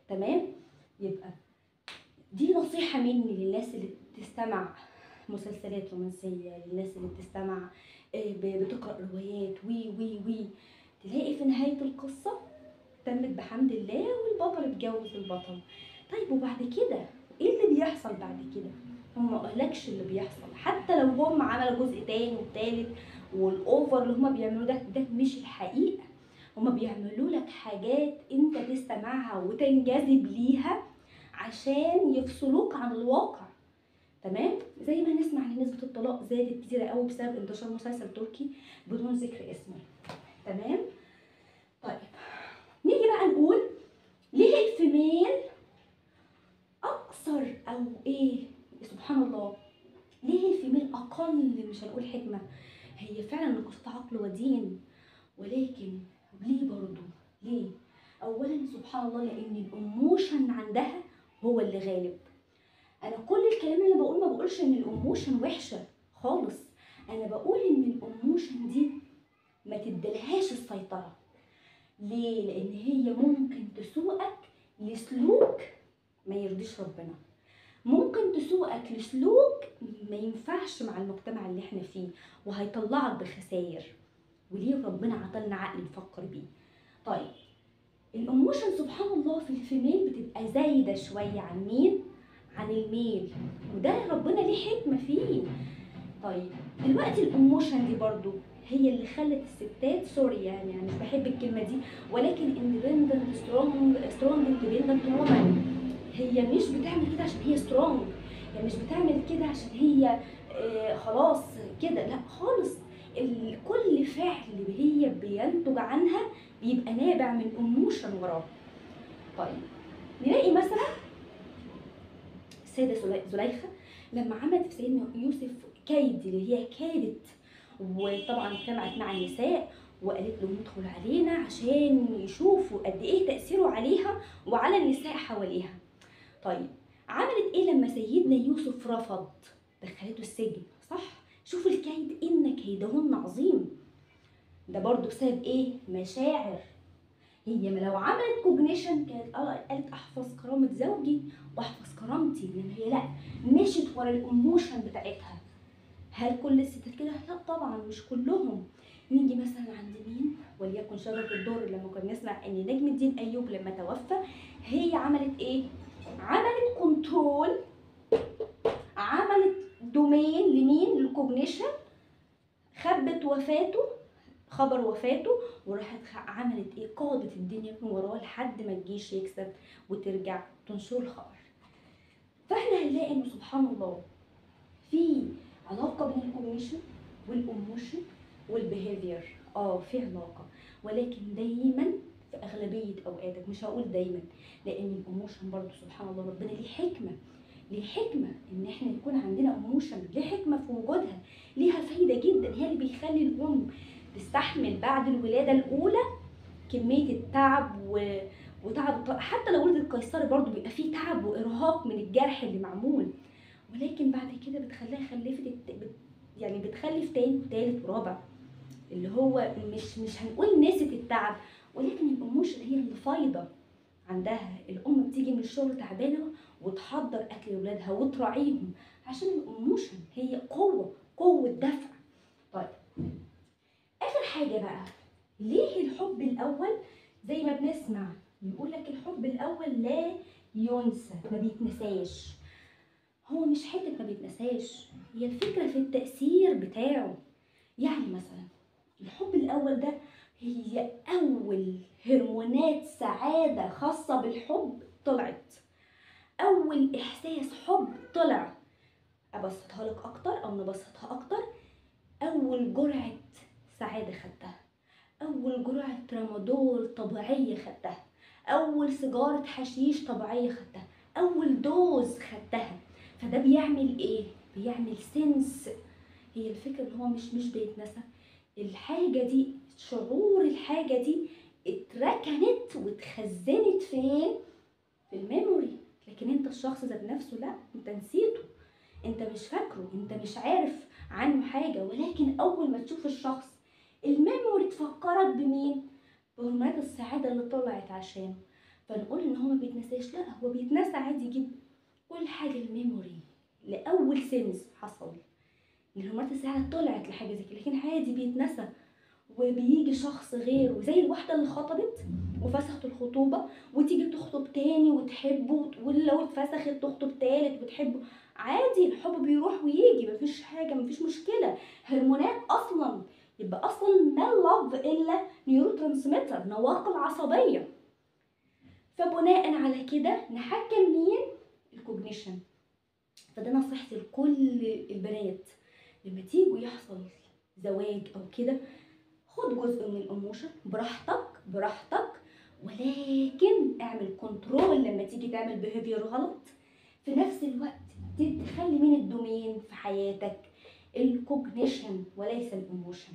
تمام؟ يبقى دي نصيحة مني للناس اللي بتستمع مسلسلات رومانسية، للناس اللي بتستمع بتقرأ روايات وي تلاقي في نهاية القصة تمت بحمد الله والبطل اتجوز البطل. طيب وبعد كده ايه اللي بيحصل بعد كده؟ هم ما قالكش اللي بيحصل، حتى لو هم عملوا جزء تاني وتالت والاوفر اللي هم بيعملوه ده مش الحقيقة. هم بيعملوا لك حاجات انت تستمعها وتنجذب ليها عشان يفصلوك عن الواقع. تمام؟ زي ما نسمع ان نسبة الطلاق زادت كتير قوي بسبب انتشار مسلسل تركي بدون ذكر اسمه. تمام؟ طيب نيجي بقى نقول ليه الفيميل اكثر او ايه، سبحان الله، ليه الفيميل اقل، مش هنقول حكمة، هي فعلا نقصت عقل ودين، ولكن ليه برضو؟ ليه؟ اولا سبحان الله لان الاموشن عندها هو اللي غالب. انا كل الكلام اللي بقول ما بقولش ان الاموشن وحشة خالص، انا بقول ان الاموشن دي ما تدلهاش السيطرة. ليه؟ لان هي ممكن تسوقك لسلوك ما يرضيش ربنا، ممكن تسوقك لسلوك ما ينفعش مع المجتمع اللي احنا فيه وهيطلعك بخسائر، وليه ربنا عطلنا عقل نفكر بيه. طيب الاموشن سبحان الله في الفيميل بتبقى زايده شويه عن مين؟ عن الميل، وده ربنا ليه حكمه فيه. طيب دلوقتي الاموشن دي برضو هي اللي خلت الستات، سوري يعني مش بحب الكلمه دي، ولكن اندبندنت سترونج اندبندنت وومن، هي مش بتعمل كده عشان هي سترونج، هي مش بتعمل كده عشان هي خلاص كده، لا خالص. كل فعل هي بينتج عنها بيبقى نابع من اموشن وراه. طيب نلاقي مثلا السيده زليخه لما عملت في سيدنا يوسف كيد، اللي هي كادت، وطبعا اجتمعت مع النساء وقالت لهم ادخلوا علينا عشان يشوفوا قد ايه تاثيره عليها وعلى النساء حواليها. طيب عملت ايه لما سيدنا يوسف رفض؟ دخلته السجن، صح؟ شوفوا الكيد، ان كيدهن عظيم. ده برضو بسبب ايه؟ مشاعر. هي لو عملت كوجنيشن كانت قالت احفظ كرامه زوجي واحفظ كرامتي، انما هي لا، مشت ورا الاموشن بتاعتها. هل كل الستات كده؟ لا طبعا مش كلهم. نيجي مثلا عند مين؟ وليكن شجره الدر، لما كنا نسمع ان نجم الدين ايوب لما توفى هي عملت ايه؟ عملت كنترول، عملت دومين لمين؟ للكوجنيشن، خبت وفاته، خبر وفاته، وراحت عملت ايه؟ قادت الدنيا من وراه لحد ما الجيش يكسب وترجع تنشر الخبر. فاحنا هنلاقي انه سبحان الله في علاقه بين الكوجنيشن والاموشن والبيهيفير، في علاقه، ولكن دايما في اغلبيه اوقاتك، مش هقول دايما، لان الاموشن برضو سبحان الله ربنا ليه حكمه، ليه حكمه ان احنا يكون عندنا اموشن، ليه حكمه في وجودها، ليها فايده جدا، هي اللي بيخلي الام تستحمل بعد الولاده الاولى كميه التعب وتعب، حتى لو ولدت قيصري برضو بيبقى فيه تعب وارهاق من الجرح اللي معمول، ولكن بعد كده بتخليها يعني بتخلف تاني وتالت ورابع، اللي هو مش هنقول نسيت التعب، ولكن الاموشن هي اللي فايضه عندها. الام بتيجي من الشغل تعبانه وتحضر اكل لاولادها وتراعيهم، عشان الاموشن هي قوه دفع. طيب اخر حاجه بقى، ليه الحب الاول زي ما بنسمع بيقول لك الحب الاول لا ينسى، ما بيتنساش؟ هو مش حته ما بيتنساش، هي الفكره في التاثير بتاعه. يعني مثلا الحب الاول ده هي اول هرمونات سعاده خاصه بالحب طلعت، اول احساس حب طلع. ابسطها لك اكتر او نبسطها اكتر، اول جرعه سعاده خدتها، اول جرعه ترامادول طبيعيه خدتها، اول سيجاره حشيش طبيعيه خدتها، اول دوز خدتها. فده بيعمل ايه؟ بيعمل سنس. هي الفكره ان هو مش بيتنسى الحاجه دي، شعور الحاجه دي اتركنت واتخزنت فين؟ في الميموري. لكن انت الشخص ذات نفسه لا، انت نسيته، انت مش فاكره، انت مش عارف عنه حاجه، ولكن اول ما تشوف الشخص الميموري تفكرك بمين؟ بهرمونات السعاده اللي طلعت عشانه. فنقول ان هو ما بيتنساش، لا هو بيتنسى عادي جدا. كل حاجه الميموري لاول سنس حصل، الهرمونات السعاده طلعت لحاجه زي كده، لكن عادي بيتنسى. وبيجي شخص غيره زي الواحده اللي خطبت وفسخت الخطوبه، وتيجي تخطب تاني وتحبه، ولو اتفسخت تخطب تالت وتحبه، عادي الحب بيروح ويجي، مفيش حاجه، مفيش مشكله. هرمونات اصلا، يبقى اصلا ما لاف الا نيورو ترانسميتر، نواقل عصبيه. فبناء على كده نحكم مين؟ الكوجنيشن. فده نصيحتي لكل البنات، لما تيجوا يحصل زواج او كده، خد جزء من الايموشن براحتك براحتك، ولكن اعمل كنترول لما تيجي تعمل بيهيفير غلط. في نفس الوقت تخلي مين الدومين في حياتك؟ الكوجنيشن وليس الايموشن.